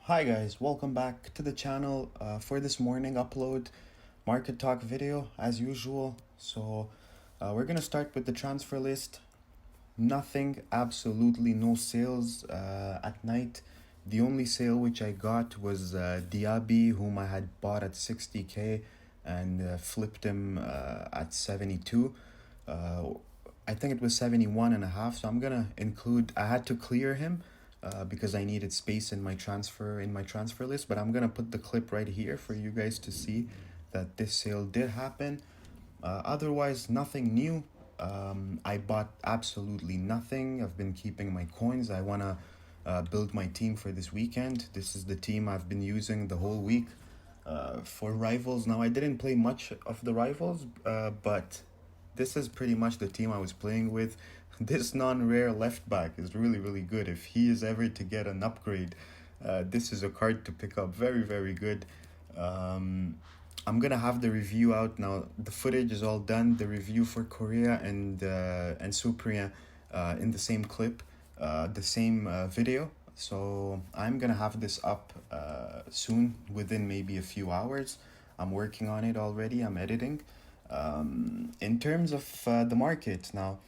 Hi guys, welcome back to the channel for this morning upload market talk video as usual. We're gonna start with the transfer list. Nothing, absolutely no sales at night. The only sale which I got was Diaby, whom I had bought at 60k and flipped him at 72. I think it was 71 and a half, so I'm gonna include, I had to clear him because I needed space in my transfer list, but I'm gonna put the clip right here for you guys to see that this sale did happen. Otherwise, nothing new. I bought absolutely nothing. I've been keeping my coins. I wanna build my team for this weekend. This is the team I've been using the whole week for rivals. Now I didn't play much of the rivals, but this is pretty much the team I was playing with. This non-rare left back is really good. If he is ever to get an upgrade, this is a card to pick up. Very good. I'm gonna have the review out now. The footage is all done. The review for Korea and Supriya in the same clip, the same video. So I'm gonna have this up soon, within maybe a few hours. I'm working on it already. I'm editing. In terms of the market now,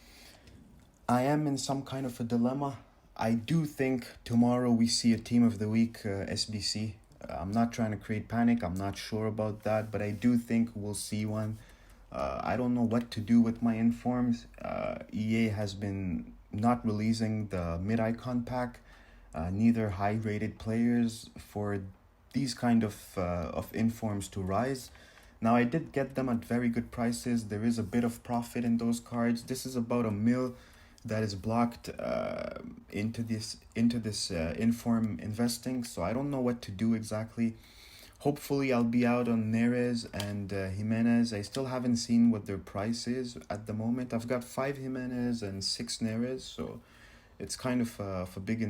I am in some kind of a dilemma. I do think tomorrow we see a team of the week, SBC. I'm not trying to create panic. I'm not sure about that, but I do think we'll see one. I don't know what to do with my informs. EA has been not releasing the mid-icon pack, neither high-rated players for these kind of informs to rise. Now I did get them at very good prices. There is a bit of profit in those cards. This is about a mil that is blocked into this inform investing, so I don't know what to do exactly. Hopefully I'll be out on Neres and Jimenez. I still haven't seen what their price is at the moment. I've got 5 Jimenez and 6 Neres, so it's kind of a big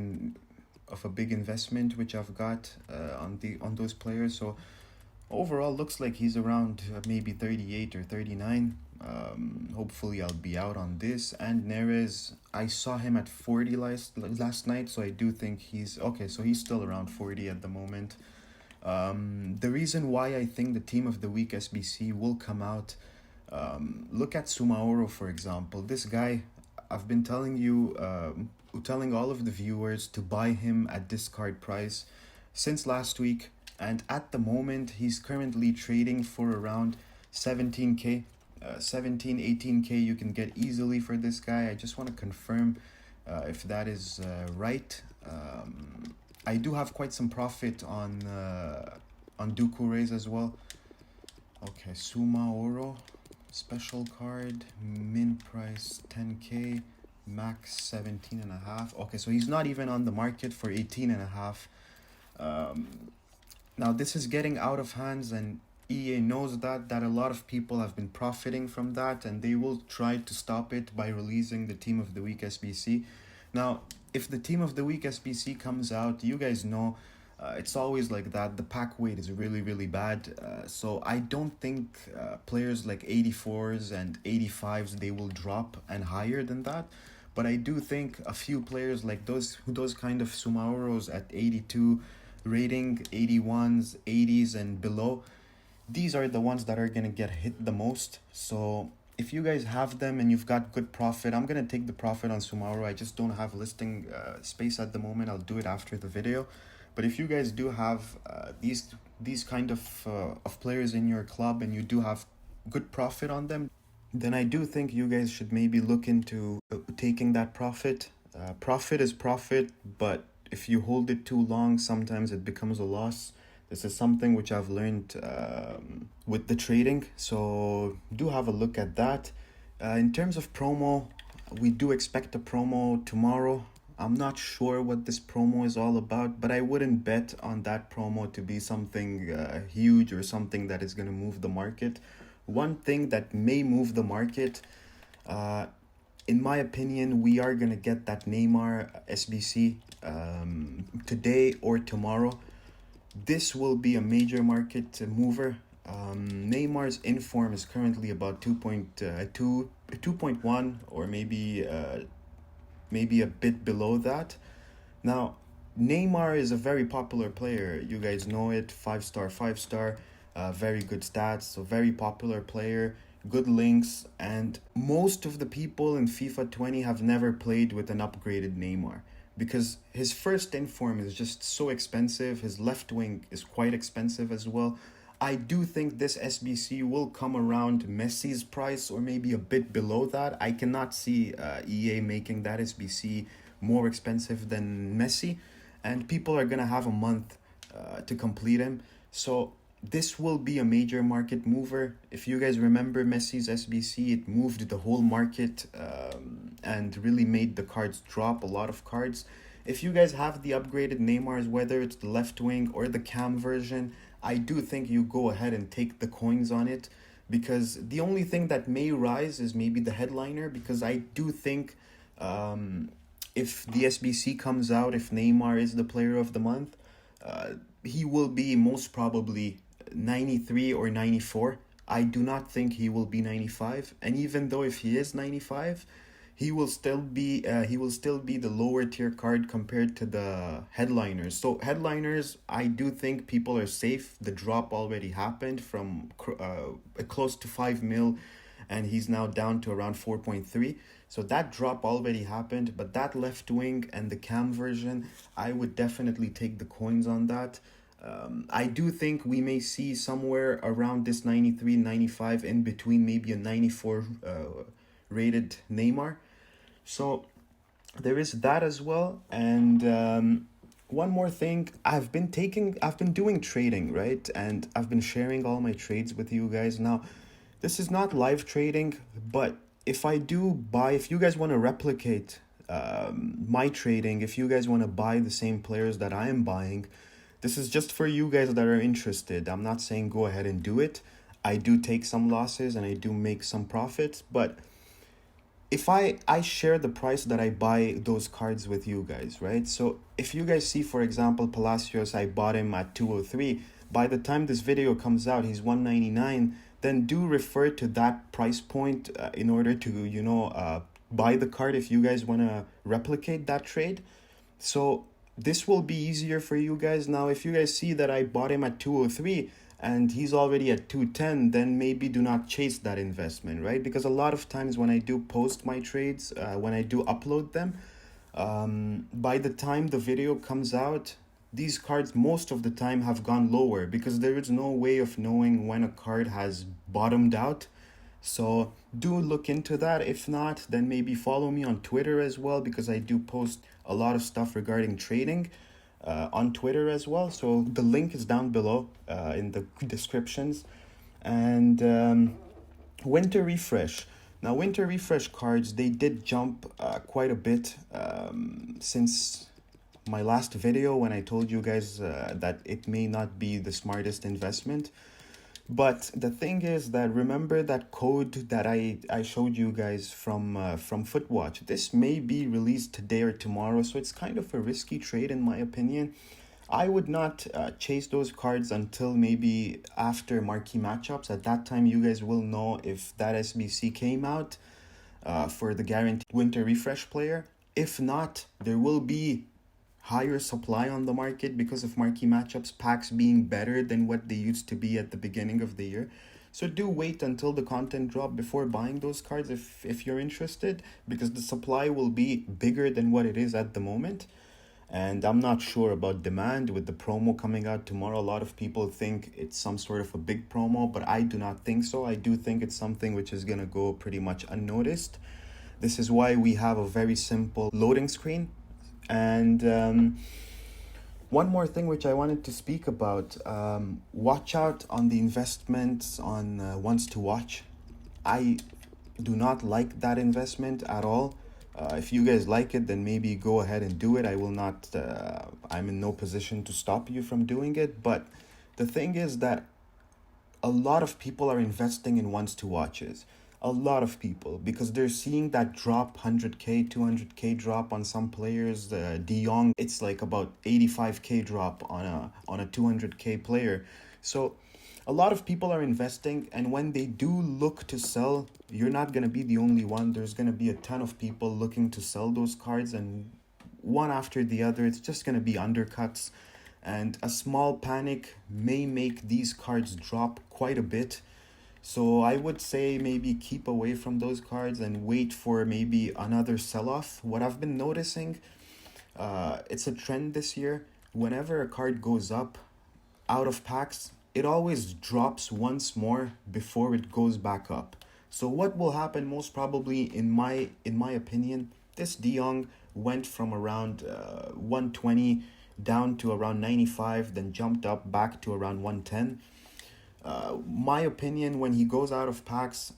investment which I've got on those players. So overall looks like he's around maybe 38 or 39. Hopefully I'll be out on this. And Neres, I saw him at 40 last night, so I do think he's okay. So he's still around 40 at the moment. The reason why I think the team of the week SBC will come out, look at Sumaoro, for example. This guy, I've been telling you, telling all of the viewers to buy him at discard price since last week, and at the moment he's currently trading for around 17k. 18k you can get easily for this guy. I just want to confirm if that is right. I do have quite some profit on Dukures as well. Okay, Sumaoro, special card, min price 10k, max 17 and a half. Okay, so he's not even on the market for 18 and a half. Now this is getting out of hands, and EA knows that a lot of people have been profiting from that, and they will try to stop it by releasing the team of the week SBC. Now, if the team of the week SBC comes out, you guys know it's always like that. The pack weight is really bad. So I don't think players like 84s and 85s, they will drop and higher than that. But I do think a few players like those kind of Sumaoros at 82 rating, 81s, 80s and below, these are the ones that are going to get hit the most. So if you guys have them and you've got good profit, I'm going to take the profit on Sumaoro. I just don't have listing space at the moment. I'll do it after the video. But if you guys do have these kind of players in your club and you do have good profit on them, then I do think you guys should maybe look into taking that profit. Profit is profit, but if you hold it too long, sometimes it becomes a loss. This is something which I've learned with the trading, so do have a look at that. In terms of promo, we do expect a promo tomorrow. I'm not sure what this promo is all about, but I wouldn't bet on that promo to be something huge or something that is going to move the market. One thing that may move the market, in my opinion, we are going to get that Neymar SBC today or tomorrow. This will be a major market mover. Neymar's inform is currently about 2.1 or maybe a bit below that. Now, Neymar is a very popular player. You guys know it. 5 star, 5 star, very good stats. So very popular player, good links, and most of the people in FIFA 20 have never played with an upgraded Neymar because his first inform is just so expensive. His left wing is quite expensive as well. I do think this SBC will come around Messi's price or maybe a bit below that. I cannot see EA making that SBC more expensive than Messi, and people are gonna have a month to complete him. So this will be a major market mover. If you guys remember Messi's SBC, it moved the whole market and really made the cards drop, a lot of cards. If you guys have the upgraded Neymars, whether it's the left wing or the cam version, I do think you go ahead and take the coins on it, because the only thing that may rise is maybe the headliner, because I do think if the SBC comes out, if Neymar is the player of the month, he will be most probably 93 or 94. I do not think he will be 95, and even though if he is 95, he will still be the lower tier card compared to the headliners. So headliners, I do think people are safe. The drop already happened from close to 5 mil, and he's now down to around 4.3. So that drop already happened, but that left wing and the cam version, I would definitely take the coins on that. I do think we may see somewhere around this 93, 95, in between maybe a 94 rated Neymar. So there is that as well. And one more thing, I've been doing trading, right? And I've been sharing all my trades with you guys. Now, this is not live trading, but if you guys want to replicate my trading, if you guys want to buy the same players that I am buying, this is just for you guys that are interested. I'm not saying go ahead and do it. I do take some losses and I do make some profits, but if I share the price that I buy those cards with you guys, right? So if you guys see, for example, Palacios, I bought him at 203. By the time this video comes out, he's 199. Then do refer to that price point in order to, buy the card if you guys want to replicate that trade. So this will be easier for you guys. Now, if you guys see that I bought him at 203 and he's already at 210, then maybe do not chase that investment, right? Because a lot of times when I do post my trades, when I do upload them, by the time the video comes out, these cards most of the time have gone lower, because there is no way of knowing when a card has bottomed out. So do look into that. If not, then maybe follow me on Twitter as well, because I do post a lot of stuff regarding trading on Twitter as well. So the link is down below in the descriptions. And winter refresh. Now, winter refresh cards, they did jump quite a bit since my last video, when I told you guys that it may not be the smartest investment. But the thing is that, remember that code that I showed you guys from Footwatch? This may be released today or tomorrow, so it's kind of a risky trade in my opinion. I would not chase those cards until maybe after marquee matchups. At that time, you guys will know if that SBC came out for the guaranteed winter refresh player. If not, there will be higher supply on the market because of marquee matchups, packs being better than what they used to be at the beginning of the year. So do wait until the content drop before buying those cards if you're interested, because the supply will be bigger than what it is at the moment. And I'm not sure about demand with the promo coming out tomorrow. A lot of people think it's some sort of a big promo, but I do not think so. I do think it's something which is going to go pretty much unnoticed. This is why we have a very simple loading screen. And one more thing which I wanted to speak about, watch out on the investments on Wants to Watch. I do not like that investment at all. If you guys like it, then maybe go ahead and do it. I will not, I'm in no position to stop you from doing it. But the thing is that a lot of people are investing in Wants to Watches. A lot of people, because they're seeing that drop, 100k 200k drop on some players. De Jong, it's like about 85k drop on a 200k player. So a lot of people are investing, and when they do look to sell, you're not going to be the only one. There's going to be a ton of people looking to sell those cards, and one after the other. It's just going to be undercuts. And a small panic may make these cards drop quite a bit. So I would say maybe keep away from those cards and wait for maybe another sell-off. What I've been noticing, it's a trend this year. Whenever a card goes up out of packs, it always drops once more before it goes back up. So what will happen most probably, in my opinion, this De Jong went from around 120 down to around 95, then jumped up back to around 110. My opinion, when he goes out of packs,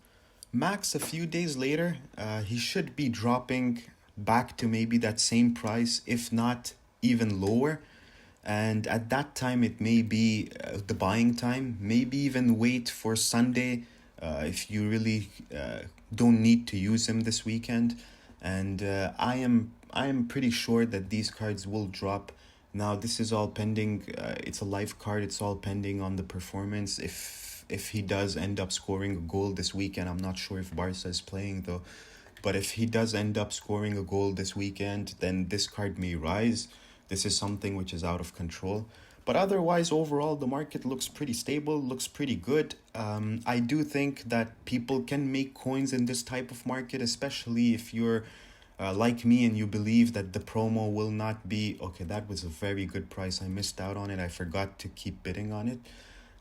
max a few days later, he should be dropping back to maybe that same price, if not even lower. And at that time, it may be the buying time. Maybe even wait for Sunday if you really don't need to use him this weekend. And I am pretty sure that these cards will drop. Now, this is all pending. It's a live card. It's all pending on the performance. If he does end up scoring a goal this weekend, I'm not sure if Barca is playing though. But if he does end up scoring a goal this weekend, then this card may rise. This is something which is out of control. But otherwise, overall, the market looks pretty stable, looks pretty good. I do think that people can make coins in this type of market, especially if you're like me and you believe that the promo will not be... Okay, that was a very good price. I missed out on it. I forgot to keep bidding on it.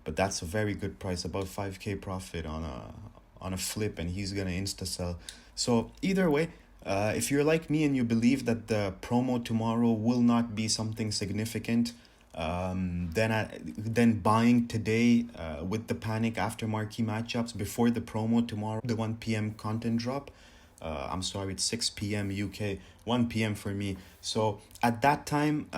But that's a very good price, about 5k profit on a flip, and he's going to insta-sell. So either way, if you're like me and you believe that the promo tomorrow will not be something significant, then buying today with the panic after marquee matchups before the promo tomorrow, the 1 p.m. content drop. I'm sorry, it's 6 p.m. UK, 1 p.m. for me. So at that time,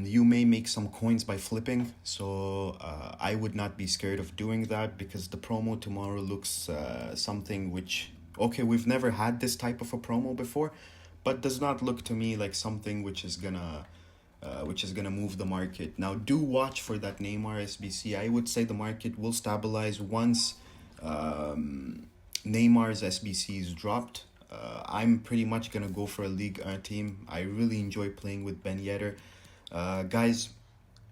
you may make some coins by flipping. So I would not be scared of doing that, because the promo tomorrow looks something which... Okay, we've never had this type of a promo before, but does not look to me like something which is gonna move the market. Now, do watch for that Neymar SBC. I would say the market will stabilize once Neymar's SBC is dropped. I'm pretty much gonna go for a Ligue 1 team. I really enjoy playing with Ben Yedder. Guys,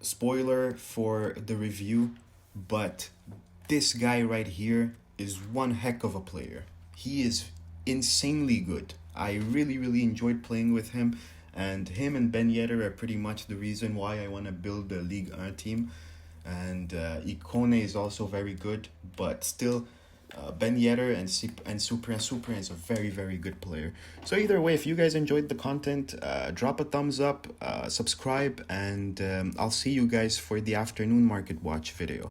spoiler for the review, but this guy right here is one heck of a player. He is insanely good. I really, really enjoyed playing with him. And him and Ben Yedder are pretty much the reason why I want to build a Ligue 1 team. And Ikone is also very good. But still, Ben Yedder and Super is a very, very good player. So either way, if you guys enjoyed the content, drop a thumbs up, subscribe. And I'll see you guys for the afternoon market watch video.